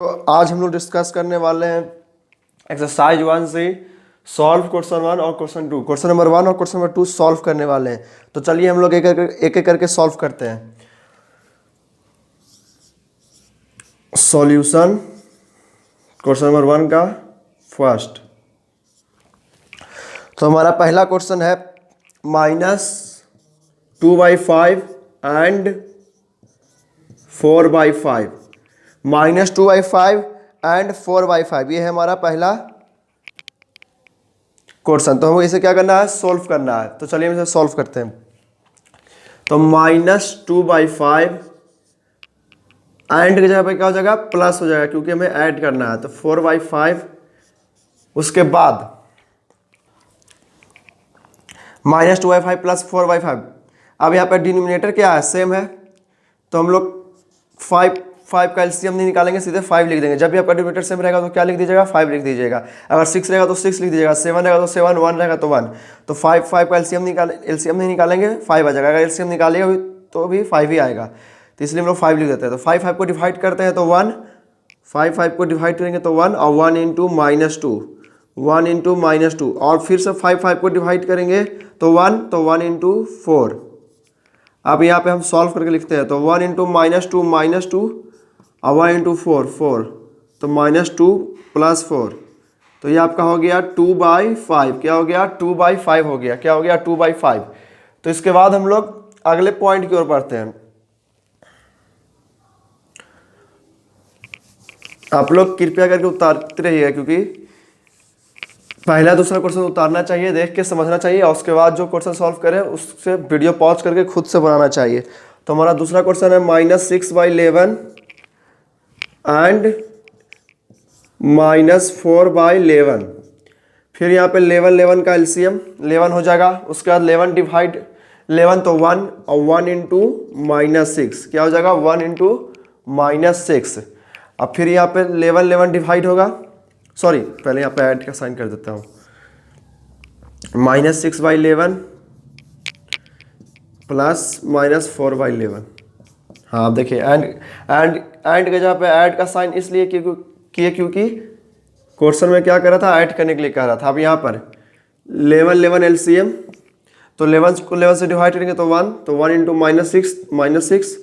तो आज हम लोग डिस्कस करने वाले हैं एक्सरसाइज 1 से सॉल्व क्वेश्चन 1 और क्वेश्चन 2। क्वेश्चन नंबर 1 और क्वेश्चन नंबर 2 सॉल्व करने वाले हैं। तो चलिए हम लोग एक एक करके सॉल्व करते हैं। सॉल्यूशन क्वेश्चन नंबर 1 का फर्स्ट। तो हमारा पहला क्वेश्चन है -2/5 एंड 4/5। -2/5 एंड 4/5 ये है हमारा पहला क्वेश्चन। तो हमें इसे क्या करना है, सोल्व करना है। तो चलिए हम इसे सोल्व करते हैं। तो -2/5 एंड की जगह पे क्या हो जाएगा, प्लस हो जाएगा क्योंकि हमें ऐड करना है। तो 4/5 उसके बाद -2/5 प्लस 4/5। अब यहाँ पर डिनोमिनेटर क्या है, सेम है। तो हम लोग 5 का एलसीएम नहीं निकालेंगे, सीधे 5 लिख देंगे। जब भी आपका डिनोमिनेटर सेम रहेगा तो क्या लिख दीजिएगा, 5 लिख दीजिएगा। अगर 6 रहेगा तो 6 लिख दीजिएगा, 7 रहेगा तो 7, 1 रहेगा तो 1। तो 5 का एलसीएम नहीं निकालेंगे, 5 आ जाएगा। अगर एलसीएम निकालेगा तो भी 5 ही आएगा। तो इसलिए हम लोग 5 लिख देते हैं। तो 5 को डिवाइड करते हैं तो 1, 5 को डिवाइड करेंगे तो 1, और 1 इंटू -2, 1 इंटू -2, और फिर से 5 को डिवाइड करेंगे तो 1, तो 1 इंटू 4। अब यहाँ पे हम सॉल्व करके लिखते हैं। तो 1 इंटू -2 और 1 इंटू 4, तो -2 प्लस 4। तो ये आपका हो गया 2/5। क्या हो गया, 2/5 हो गया। क्या हो गया, 2/5। तो इसके बाद हम लोग अगले पॉइंट की ओर बढ़ते हैं। आप लोग कृपया करके उतारते रहिएगा, क्योंकि पहला दूसरा क्वेश्चन उतारना चाहिए, देख के समझना चाहिए, और उसके बाद जो क्वेश्चन सॉल्व करें उससे वीडियो पॉज करके खुद से बनाना चाहिए। तो हमारा दूसरा क्वेश्चन है -6/11 एंड -4/11। फिर यहाँ पे 11 का एलसीएम 11 हो जाएगा। उसके बाद 11 डिवाइड 11 तो 1, और 1 इंटू -6 क्या हो जाएगा, 1 इंटू -6। अब फिर यहाँ पे 11 डिवाइड होगा, सॉरी पहले यहाँ पे ऐड का साइन कर देता हूँ। -6/11 प्लस -4/11। हाँ आप देखिए, एंड के जहाँ पे ऐड का साइन इसलिए किए क्योंकि क्वेश्चन में क्या कर रहा था, ऐड करने के लिए कह रहा था। अब यहाँ पर 11 एलसीएम, तो 11 को 11 से डिवाइड करेंगे तो 1, तो 1 इंटू -6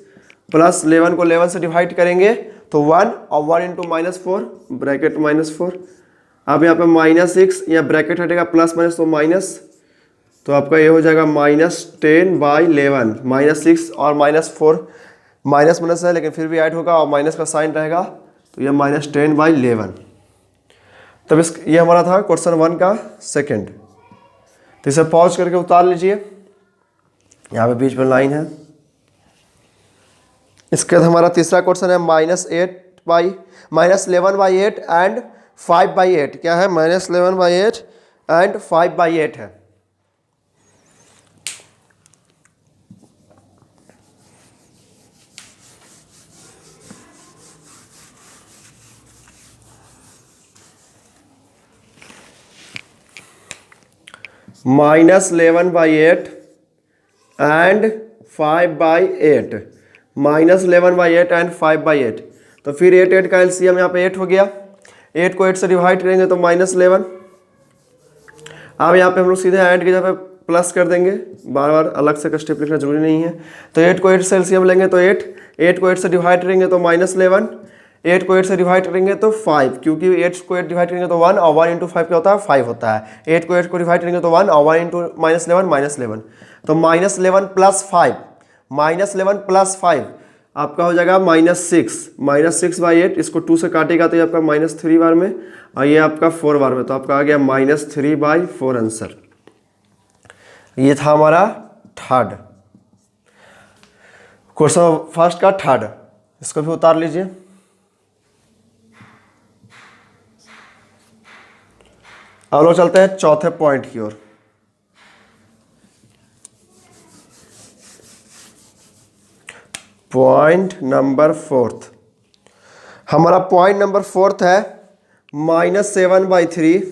प्लस 11 को 11 से डिवाइड करेंगे तो 1, और 1 इंटू -4 ब्रैकेट -4। अब यहाँ पे -6 या ब्रैकेट हटेगा, प्लस माइनस तो माइनस, तो आपका ये हो जाएगा -10/11। -6 और -4 माइनस है, लेकिन फिर भी ऐड होगा और माइनस का साइन रहेगा, तो ये -10/11। तब ये हमारा था क्वेश्चन 1 का सेकंड। तो इसे पॉज करके उतार लीजिए, यहाँ पे बीच में लाइन है। इसके बाद हमारा तीसरा क्वेश्चन है -11/8 एंड 5/8। क्या है, -11/8 एंड 5/8 है। -11/8 एंड 5/8। -11/8 एंड 5/8। तो फिर 8 का एलसीएम यहाँ पे 8 हो गया। 8 को 8 से डिवाइड करेंगे तो -11। अब यहाँ पे हम लोग सीधे ऐड की जगह पे प्लस कर देंगे, बार बार अलग से स्टेप लिखना जरूरी नहीं है। तो 8 को 8 से एलसीएम लेंगे तो 8 को 8 से डिवाइड करेंगे तो -11, 8 को 8 से डिवाइड करेंगे तो 5, क्योंकि 8 को 8 डिवाइड करेंगे तो 1, और 1 इंटू 5 क्या होता है, 5 होता है। 8 को 8 को डिवाइड करेंगे तो 1, और 1 इंटू -11 तो -11 प्लस 5, -11 प्लस 5 आपका हो जाएगा -6/8। इसको 2 से काटेगा तो ये आपका -3 बार में, और ये आपका 4 बार में, तो आपका आ गया -3/4 आंसर। ये था हमारा थर्ड क्वेश्चन, फर्स्ट का थर्ड। इसको भी उतार लीजिए। अब लोग चलते हैं चौथे पॉइंट की ओर। Point number 4। हमारा पॉइंट नंबर 4 है -7/3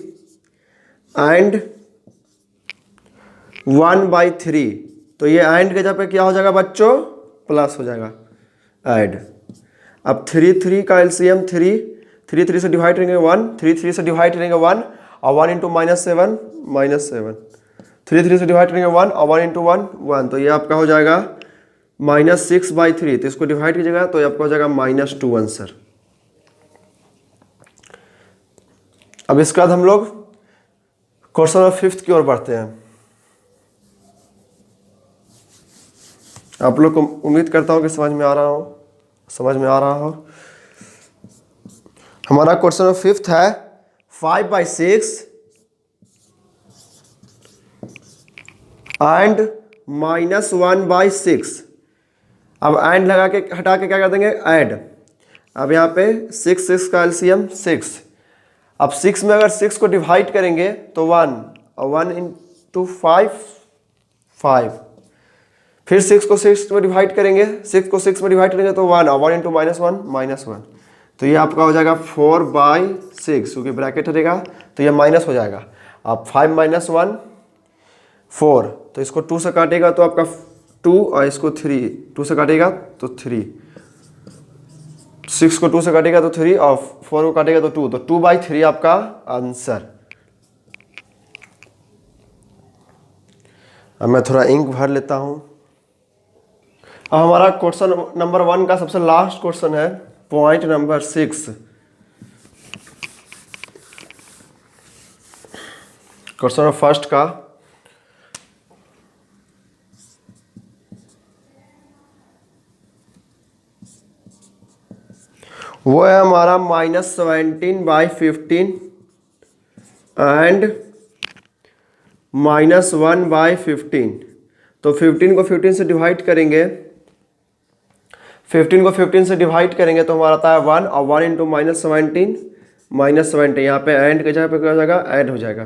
एंड 1/3। तो ये एंड के जगह पे क्या हो जाएगा बच्चों, प्लस हो जाएगा, ऐड। अब 3 का एलसीएम 3 3 3 से डिवाइड करेंगे 1, 3 3 से डिवाइड करेंगे 1 और 1 इंटू -7 -7, 3 3 से डिवाइड करेंगे 1 और 1 इंटू 1 1, तो ये आपका हो जाएगा -6/3, तो इसको डिवाइड कीजिएगा तो ये आपका हो जाएगा -2 आंसर। अब इसके बाद हम लोग क्वेश्चन नंबर 5 की ओर बढ़ते हैं। आप लोग को उम्मीद करता हूँ कि समझ में आ रहा हो। हमारा क्वेश्चन नंबर 5 है 5/6 एंड -1/6। अब एंड लगा के हटा के क्या कर देंगे, ऐड। अब यहाँ पे 6 6 का एलसीएम 6। अब 6 में अगर 6 को डिवाइड करेंगे तो 1 और 1 इंटू 5 5, फिर 6 को 6 में डिवाइड करेंगे, 6 को 6 में डिवाइड करेंगे तो 1 और 1 इंटू -1 -1, तो ये आपका हो जाएगा 4/6, क्योंकि ब्रैकेट हटेगा तो ये माइनस हो जाएगा। अब 5 - 1 4, तो इसको 2 से काटेगा तो आपका 2 और इसको 3, 2 से काटेगा तो 3, 6 को 2 से काटेगा तो 3 और 4 को काटेगा तो 2, तो 2/3 आपका आंसर। अब मैं थोड़ा इंक भर लेता हूं। अब हमारा क्वेश्चन नंबर 1 का सबसे लास्ट क्वेश्चन है, point number 6। Question number first का वो है हमारा -17/15 एंड -1/15। तो 15 को 15 से डिवाइड करेंगे, 15 को 15 से डिवाइड करेंगे तो हमारा आता है 1 और 1 इंटू -17 -17, यहाँ पे एंड के जगह पे क्या हो जाएगा, ऐड हो जाएगा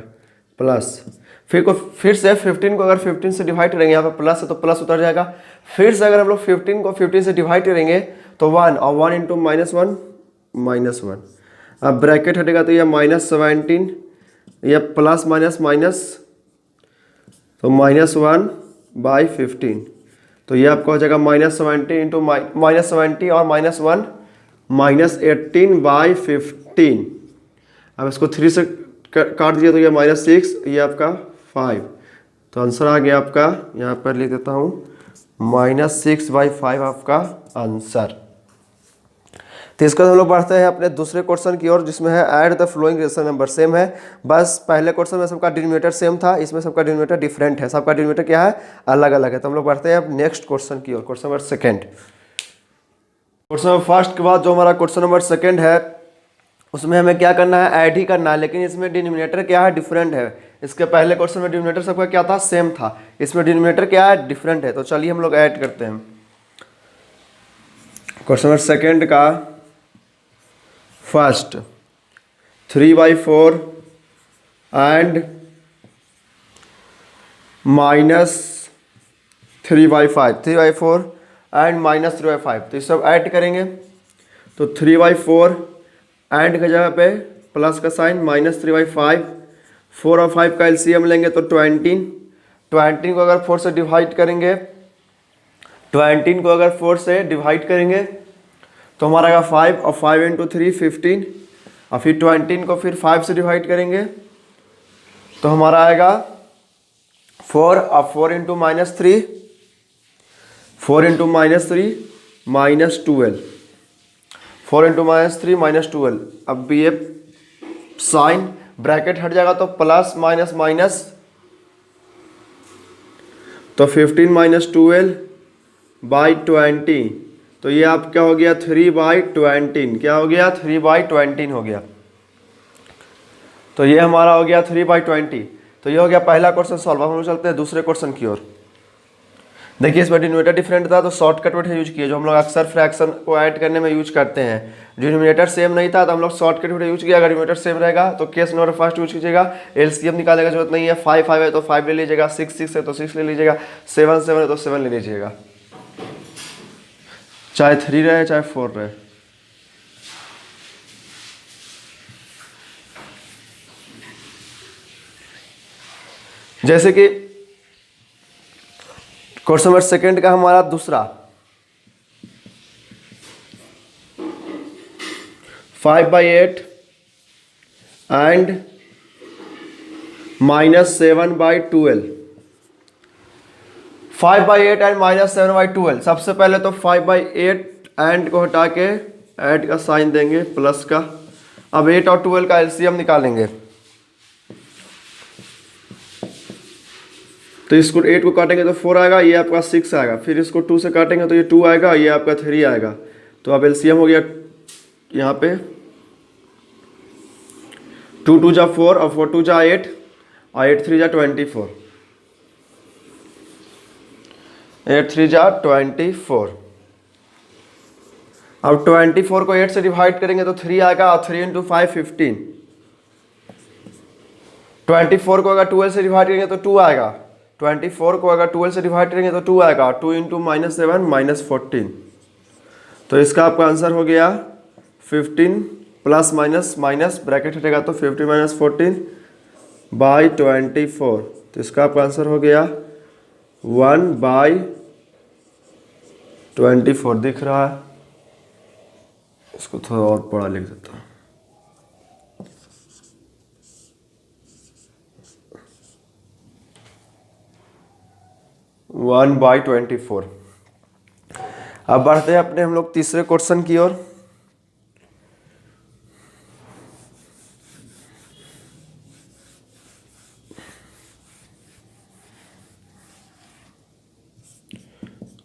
प्लस। फिर से 15 को अगर 15 से डिवाइड करेंगे, यहाँ पे प्लस है तो प्लस उतर जाएगा। फिर से अगर हम लोग 15 को 15 से डिवाइड करेंगे तो 1 और 1 इंटू -1 -1। अब ब्रैकेट हटेगा तो यह -17, यह प्लस माइनस माइनस, तो -1/15, तो ये आपका हो जाएगा -70 इंटू -70 और -1 -18/15। अब इसको 3 से काट दिया तो ये -6, ये आपका 5, तो आंसर आ गया आपका, यहाँ पर लिख देता हूँ -6/5 आपका आंसर। तो इसके बाद हम लोग बढ़ते हैं अपने दूसरे क्वेश्चन की ओर, जिसमें है add the flowing rational number. Same है, बस पहले क्वेश्चन में सबका डिनोमिनेटर सेम था, इसमें सबका डिनोमिनेटर डिफरेंट है, सबका डिनोमिनेटर क्या है, अलग अलग है। तो हम लोग बढ़ते हैं अब नेक्स्ट क्वेश्चन की ओर, question number 2। Question number first के बाद जो हमारा क्वेश्चन नंबर 2 है, उसमें हमें क्या करना है, ऐड ही करना है, लेकिन इसमें डिनोमिनेटर क्या है, डिफरेंट है। इसके पहले क्वेश्चन में डिनोमिनेटर सबका क्या था, सेम था, इसमें डिनोमिनेटर क्या है, डिफरेंट है। तो चलिए हम लोग ऐड करते हैं। क्वेश्चन नंबर 2 का फर्स्ट 3/4 एंड -3/5, 3/4 एंड -3/5, तो ये सब ऐड करेंगे। तो 3/4 एंड की जगह पे प्लस का साइन, -3/5, 4 और 5 का एलसीएम लेंगे तो 20 को अगर 4 से डिवाइड करेंगे, 20 को अगर 4 से डिवाइड करेंगे तो हमारा आएगा 5 और 5 इंटू 3 15, और फिर 20 को फिर 5 से डिवाइड करेंगे तो हमारा आएगा 4 और 4 इंटू -3, 4 इंटू -3 -12, 4 इंटू -3 -12। अब ये साइन ब्रैकेट हट जाएगा तो प्लस माइनस माइनस, तो 15 - 12/20, तो ये आप क्या हो गया, 3/20, क्या हो गया, 3/20 हो गया। तो ये हमारा हो गया 3/20। तो ये हो गया पहला क्वेश्चन सॉल्व। अब हम चलते हैं दूसरे क्वेश्चन की ओर। देखिए इसमें डिनोमिनेटर डिफरेंट था तो शॉर्टकट मेथड यूज किया, जो हम लोग अक्सर फ्रैक्शन को ऐड करने में यूज करते हैं। डिनोमिनेटर सेम नहीं था तो हम लोग शॉर्टकट मेथड यूज किया। अगर डिनोमिनेटर सेम रहेगा तो केस नंबर फर्स्ट यूज कीजिएगा, एलसीएम निकालने की जरूरत नहीं है। 5 5 है तो 5 ले लीजिएगा, 6 6 है तो 6 ले लीजिएगा, 7 7 है तो 7 ले लीजिएगा, चाहे 3 रहे चाहे 4 रहे। जैसे कि क्वेश्चन नंबर 2 का हमारा दूसरा 5/8 एंड -7/12। 5/8 एंड -7/12। सबसे पहले तो 5/8 एंड को हटा के ऐड का साइन देंगे प्लस का। अब 8 और 12 का एलसीएम निकालेंगे। तो इसको 8 को काटेंगे तो 4 आएगा, ये आपका 6 आएगा। फिर इसको 2 से काटेंगे तो ये 2 आएगा, ये आपका 3 आएगा। तो अब एलसीएम हो गया यहाँ पे 2 2 जा 4 और 4 2 जा 8 और 8 3 जा 24। 8 3 जा 24। अब 24 को 8 से डिवाइड करेंगे तो 3 आएगा और 3 × 5 15। 24 को अगर 12 से डिवाइड करेंगे तो 2 आएगा। 24 को अगर 12 से डिवाइड करेंगे तो 2 आएगा। 2 × -7 -14। तो इसका आपका आंसर हो गया 15 प्लस माइनस माइनस ब्रैकेट हटेगा तो 15 - 14/24। तो इसका आपका आंसर हो गया 1/24 दिख रहा है। इसको थोड़ा और बड़ा लिख देता हूँ। One by 24। अब बढ़ते हैं अपने हम लोग तीसरे क्वेश्चन की ओर।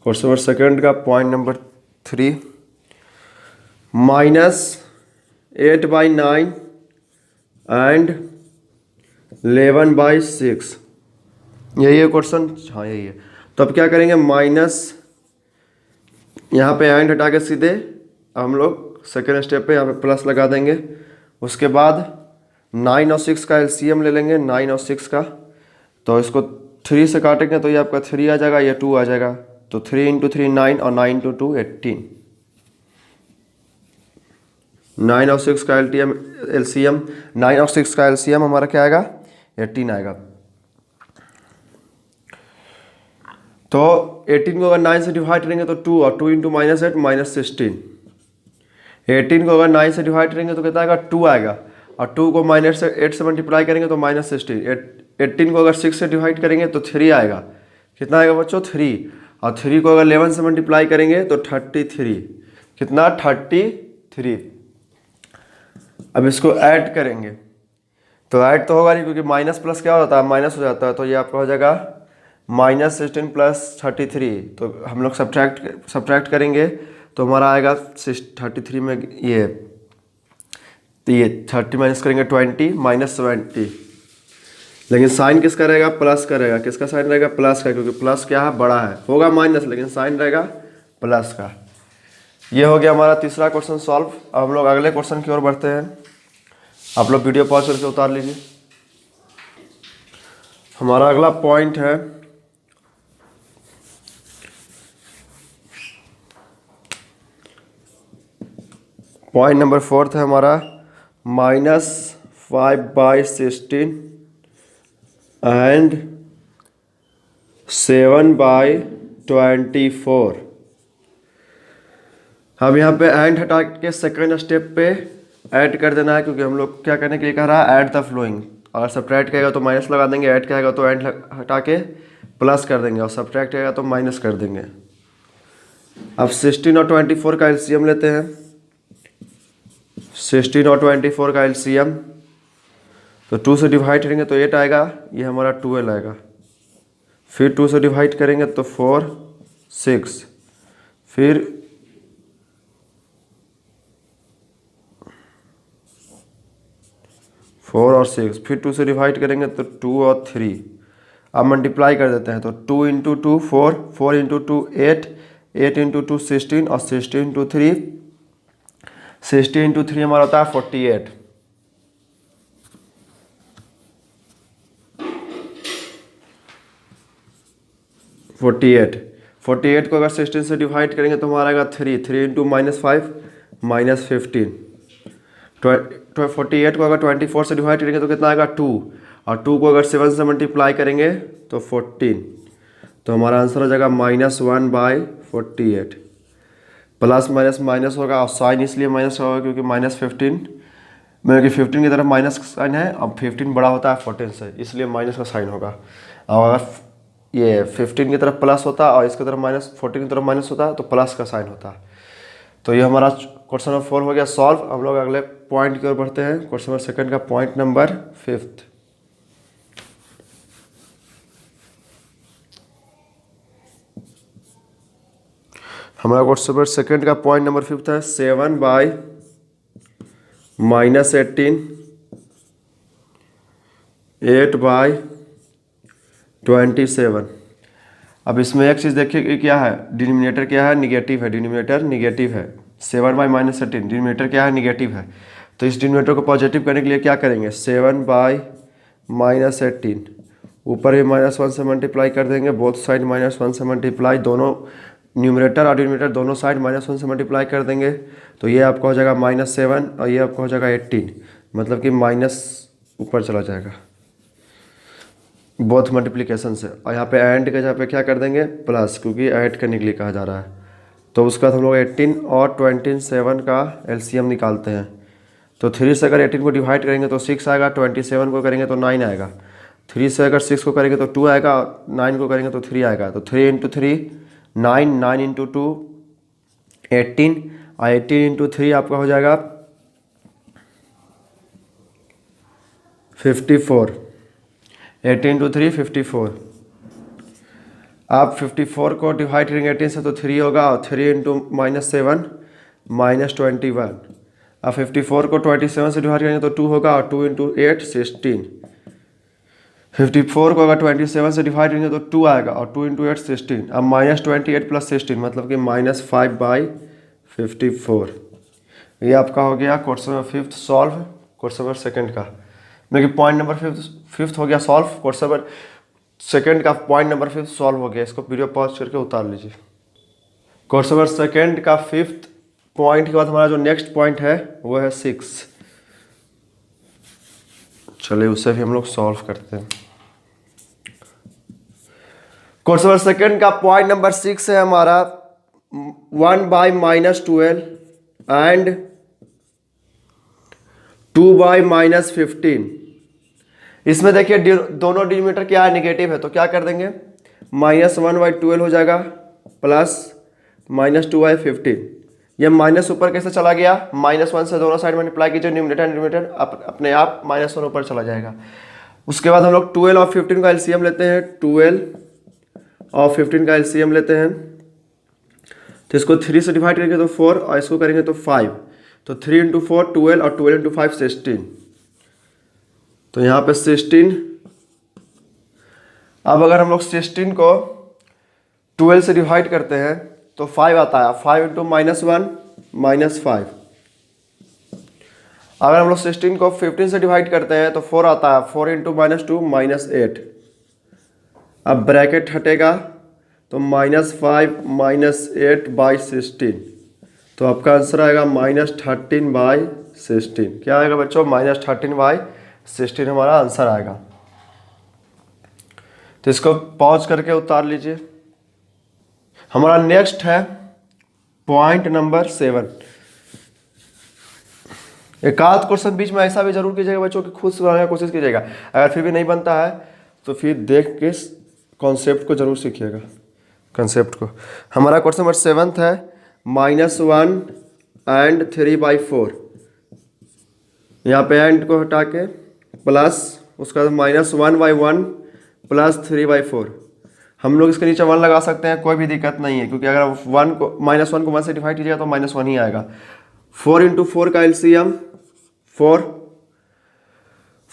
क्वेश्चन नंबर सेकंड का पॉइंट नंबर 3, -8/9 एंड 11/6। यही है क्वेश्चन, हाँ यही है। तो अब क्या करेंगे, माइनस यहाँ पे एंड हटा के सीधे हम लोग सेकेंड स्टेप पे यहाँ पे प्लस लगा देंगे। उसके बाद 9 और 6 का एलसीएम ले लेंगे, 9 और 6 का। तो इसको 3 से काटेंगे तो ये आपका 3 आ जाएगा, ये 2 आ जाएगा। तो 3 × 3 9 और 9 × 2 18। 9 और 6 का एलसीएम 9 और 6 का एलसीएम हमारा क्या आएगा, 18 आएगा। तो 18 को अगर 9 से डिवाइड करेंगे तो 2 और 2 × -8 -16। 18 को अगर 9 से डिवाइड करेंगे तो कितना आएगा, 2 आएगा। और 2 को -8 से मल्टीप्लाई करेंगे तो -16। 18 को अगर 6 से डिवाइड करेंगे तो 3 आएगा। कितना आएगा बच्चों, 3। और 3 को अगर 11 से मल्टीप्लाई करेंगे तो 33। कितना, 33। अब इसको ऐड करेंगे तो ऐड तो होगा नहीं, क्योंकि माइनस प्लस क्या हो जाता है, माइनस हो जाता है। तो ये आपका हो जाएगा -16 + 33। तो हम लोग सब्ट्रैक्ट करेंगे तो हमारा आएगा 33 में ये 30 माइनस करेंगे 20 -70। लेकिन साइन किसका रहेगा, प्लस का रहेगा। किसका साइन रहेगा, प्लस का, क्योंकि प्लस क्या है, बड़ा है। होगा माइनस लेकिन साइन रहेगा प्लस का। ये हो गया हमारा तीसरा क्वेश्चन सॉल्व। अब हम लोग अगले क्वेश्चन की ओर बढ़ते हैं। आप लोग वीडियो पॉज करके उतार लीजिए। हमारा अगला पॉइंट है पॉइंट नंबर 4 है हमारा -5/16 एंड 7/24। अब यहाँ पे एंड हटा के सेकंड स्टेप पे ऐड कर देना है, क्योंकि हम लोग क्या करने के लिए कह रहा है, ऐड द फ्लोइंग। अगर सब्ट्रैक्ट कहेगा तो माइनस लगा देंगे, ऐड कहेगा तो एंड हटा के प्लस कर देंगे, और सब्ट्रैक्ट कहेगा तो माइनस कर देंगे। अब 16 और 24 का एलसीएम लेते हैं। 16 और 24 का एलसीएम तो 2 से डिवाइड करेंगे तो 8 आएगा, ये हमारा 12 आएगा। फिर 2 से डिवाइड करेंगे तो 4 6, फिर 4 और 6, फिर 2 से डिवाइड करेंगे तो 2 और 3। अब मल्टीप्लाई कर देते हैं तो 2 × 2 4, 4 × 2 8, 8 × 2 16 और 16 × 3 60 × 3 हमारा होता है 48। $48 को अगर 16 से डिवाइड करेंगे तो हमारा आएगा 3 × -5 -15। 48 को अगर 24 से डिवाइड करेंगे तो कितना आएगा 2, और 2 को अगर 7 से मल्टीप्लाई करेंगे तो 14। तो हमारा आंसर हो जाएगा -1/48। प्लस माइनस माइनस होगा और साइन इसलिए माइनस होगा क्योंकि -15 में कि 15 की तरफ माइनस का साइन है। अब 15 बड़ा होता है 14 से, इसलिए माइनस का साइन होगा। और अगर ये 15 की तरफ प्लस होता और इसकी तरफ -14 की तरफ माइनस होता तो प्लस का साइन होता। तो ये हमारा क्वेश्चन नंबर 4 हो गया सॉल्व। हम लोग अगले पॉइंट की ओर बढ़ते हैं, क्वेश्चन नंबर 2 का पॉइंट नंबर 5। हमारा क्वेश्चन नंबर 2 का पॉइंट नंबर 5 है 7 बाई -18, 8 बाई 27। अब इसमें एक चीज़ देखिए कि क्या है, डिनोमिनेटर क्या है, निगेटिव है, डिनोमिनेटर निगेटिव है। 7 बाई -18 डिनोमिनेटर क्या है, निगेटिव है। तो इस डिनोमिनेटर को पॉजिटिव करने के लिए क्या करेंगे, 7 बाई -18 ऊपर ही -1 से मल्टीप्लाई कर देंगे, बोथ साइड -1 से मल्टीप्लाई, दोनों न्यूमरेटर और डिनोमिनेटर दोनों साइड -1 से मल्टीप्लाई कर देंगे। तो ये आपका हो जाएगा -7 और ये आपका हो जाएगा 18, मतलब कि माइनस ऊपर चला जाएगा बोथ मल्टीप्लिकेशन से। और यहाँ पे एंड के जहाँ पे क्या कर देंगे प्लस, क्योंकि ऐड करने के लिए कहा जा रहा है। तो उसके बाद हम लोग 18 और 27 का एलसीएम निकालते हैं। तो 3 से अगर 18 को डिवाइड करेंगे तो 6 आएगा, 27 को करेंगे तो 9 आएगा, 3 से अगर 6 को करेंगे तो 2 आएगा, 9 को करेंगे तो 3 आएगा। तो 3 × 3 9, 9 × 2 18 और 18 × 3 आपका हो जाएगा 54। 18 × 3 54। आप 54 को डिवाइड करेंगे 18 से तो 3 होगा, और 3 × -7 -21। अब 54 को 27 से डिवाइड करेंगे तो 2 होगा, और 2 × 8 16। 54 को अगर 27 से डिवाइड करेंगे तो 2 आएगा, और 2 × 8 16। अब -28 + 16 मतलब कि -5 बाई 54। ये आपका हो गया question number 5 solve, question number 2 का। मेरे पॉइंट नंबर 5 हो गया सॉल्व, क्वेश्चन नंबर 2 का पॉइंट नंबर 5 सॉल्व हो गया। इसको वीडियो पॉज करके उतार लीजिए। क्वेश्चन नंबर 2 का 5th पॉइंट के बाद हमारा जो नेक्स्ट पॉइंट है वो है 6। चलिए उसे भी हम लोग सॉल्व करते हैं। क्वेश्चन नंबर 2 का पॉइंट नंबर 6 है हमारा 1 बाई -12 एंड 2 बाई -15। इसमें देखिए दोनों डिनोमिनेटर क्या है, निगेटिव है, तो क्या कर देंगे -1/12 हो जाएगा प्लस -2/15। ये माइनस ऊपर कैसे चला गया, -1 से दोनों साइड मल्टीप्लाई कीजिए, न्यूमरेटर डिनोमिनेटर अपने आप -1 ऊपर चला जाएगा। उसके बाद हम लोग 12 और 15 का एलसीएम लेते हैं, 12 और 15 का एलसीएम लेते हैं। तो इसको 3 से डिवाइड करेंगे तो 4 और इसको करेंगे तो 5। तो 3 × 4 12 और 12 × 5 16। तो यहाँ पे 16। अब अगर हम लोग 16 को 12 से डिवाइड करते हैं तो 5 आता है, 5 × -1 -5। अगर हम लोग 16 को 15 से डिवाइड करते हैं तो 4 आता है, 4 × -2 -8। अब ब्रैकेट हटेगा तो -5 -8/16। तो आपका आंसर आएगा -13/16। क्या आएगा बच्चों, -13/16 हमारा आंसर आएगा। तो इसको पॉज करके उतार लीजिए। हमारा नेक्स्ट है पॉइंट नंबर 7। एक आध क्वेश्चन बीच में ऐसा भी जरूर कीजिएगा बच्चों कि खुद से बनाने की कोशिश कीजिएगा। अगर फिर भी नहीं बनता है तो फिर देख के कॉन्सेप्ट को जरूर सीखिएगा, कॉन्सेप्ट को। हमारा क्वेश्चन नंबर 7 है -1 एंड 3/4। यहाँ पे एंड को हटा के प्लस उसका -1/1 प्लस 3/4। हम लोग इसके नीचे 1 लगा सकते हैं, कोई भी दिक्कत नहीं है, क्योंकि अगर -1 को 1 से डिवाइड कीजिएगा तो -1 ही आएगा। 4 × 4 का एलसीएम 4।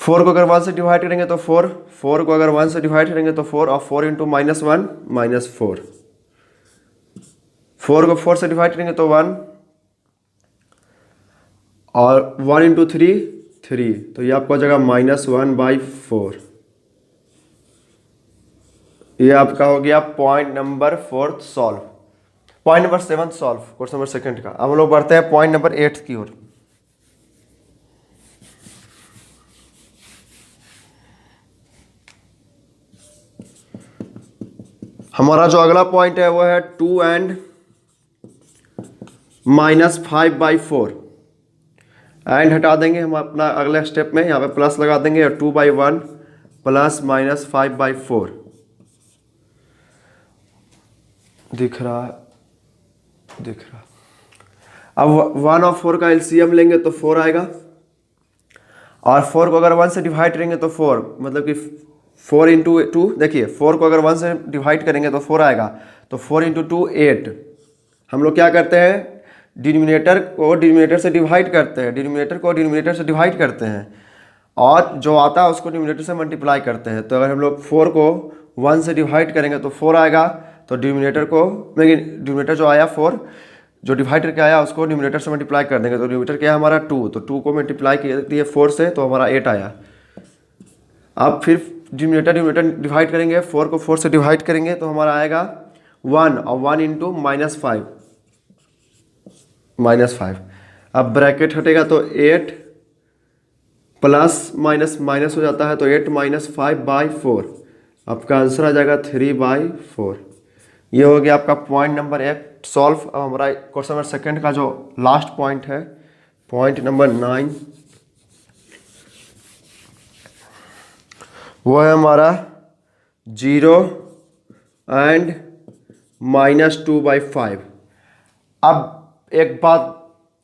4 को अगर 1 से डिवाइड करेंगे तो 4, 4 को अगर 1 से डिवाइड करेंगे तो 4, और 4 × -1 -4। 4 को 4 से डिवाइड करेंगे तो 1, और 1 × 3 3। तो ये आपका हो जाएगा -1/4। ये आपका हो गया point number 4 solve. Point number 7 solve question number 2 का। अब हम लोग बढ़ते हैं पॉइंट नंबर 8 की ओर। हमारा जो अगला पॉइंट है वो है 2 एंड -5/4 एंड हटा देंगे हम अपना अगले स्टेप में, यहाँ पे प्लस लगा देंगे और 2/1 प्लस -5/4 दिख रहा। अब 1 और 4 का एलसीएम लेंगे तो 4 आएगा, और 4 को अगर 1 से डिवाइड करेंगे तो 4, मतलब कि 4 इंटू 2, देखिए 4 को अगर 1 से डिवाइड करेंगे तो 4 आएगा, तो 4 इंटू 2 8। हम लोग क्या करते हैं, डिनोमिनेटर को डिनोमिनेटर से डिवाइड करते हैं, डिनोमिनेटर को डिनोमिनेटर से डिवाइड करते हैं, और जो आता है उसको डिनोमिनेटर से मल्टीप्लाई करते हैं। तो अगर हम लोग 4 को 1 से डिवाइड करेंगे तो 4 आएगा, तो डिनोमिनेटर को, डिनोमिनेटर जो आया 4, जो डिवाइड करके आया उसको डिनोमिनेटर से मल्टीप्लाई कर देंगे, तो डिनोमिनेटर क्या है हमारा 2, तो 2 को मल्टीप्लाई किए 4 से, तो हमारा 8 आया। अब फिर डिनोमिनेटर डिवाइड करेंगे, 4 को 4 से डिवाइड करेंगे तो हमारा आएगा 1, और 1 इंटू -5। अब ब्रैकेट हटेगा तो 8 प्लस माइनस हो जाता है, तो 8 - 5/4, आपका आंसर आ जाएगा 3/4। ये हो गया आपका पॉइंट नंबर 1 सॉल्व। अब हमारा क्वेश्चन नंबर सेकंड का जो लास्ट पॉइंट है, पॉइंट नंबर 9, वो है हमारा 0 एंड -2/5। अब एक बात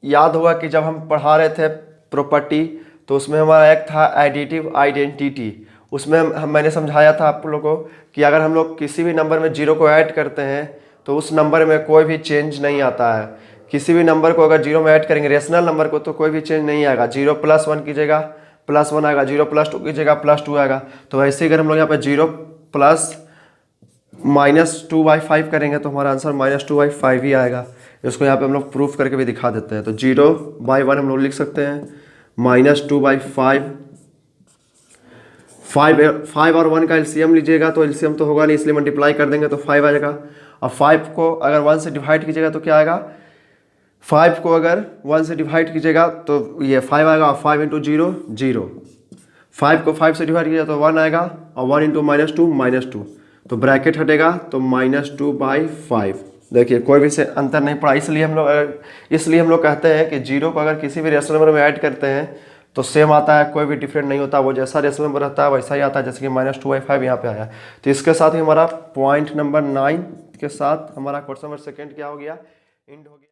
याद होगा कि जब हम पढ़ा रहे थे प्रॉपर्टी, तो उसमें हमारा एक था एडिटिव आइडेंटिटी। उसमें मैंने समझाया था आप लोगों को कि अगर हम लोग किसी भी नंबर में 0 को ऐड करते हैं तो उस नंबर में कोई भी चेंज नहीं आता है। किसी भी नंबर को अगर 0 में ऐड करेंगे, रेशनल नंबर को, तो कोई भी चेंज नहीं आएगा। 0 + 1 कीजिएगा +1 आएगा, 0 + 2 कीजिएगा +2 आएगा। तो वैसे अगर हम लोग यहाँ पे 0 प्लस -2/5 करेंगे तो हमारा आंसर -2/5 ही आएगा। इसको यहाँ पे हम लोग प्रूफ करके भी दिखा देते हैं। तो 0/1 हम लोग लिख सकते हैं, -2/5। 5 और 1 का एलसीएम लीजिएगा तो एलसीएम तो होगा नहीं, इसलिए मल्टीप्लाई कर देंगे तो 5 आ जाएगा। और 5 को अगर 1 से डिवाइड कीजिएगा तो क्या आएगा, 5 को अगर 1 से डिवाइड कीजिएगा तो ये 5 आएगा, और 5 इंटू 0 0। 5 को 5 से डिवाइड कीजिएगा तो 1 आएगा, और 1 इंटू -2 तो ब्रैकेट हटेगा तो -2/5। देखिए कोई भी से अंतर नहीं पड़ा, इसलिए हम लोग कहते हैं कि 0 को अगर किसी भी रेशनल नंबर में ऐड करते हैं तो सेम आता है, कोई भी डिफरेंट नहीं होता। वो जैसा रेशनल नंबर रहता है वैसा ही आता है, जैसे कि -2/5 यहाँ पे आया। तो इसके साथ ही हमारा पॉइंट नंबर 9 के साथ हमारा क्वेश्चन नंबर सेकंड क्या हो गया, एंड हो गया।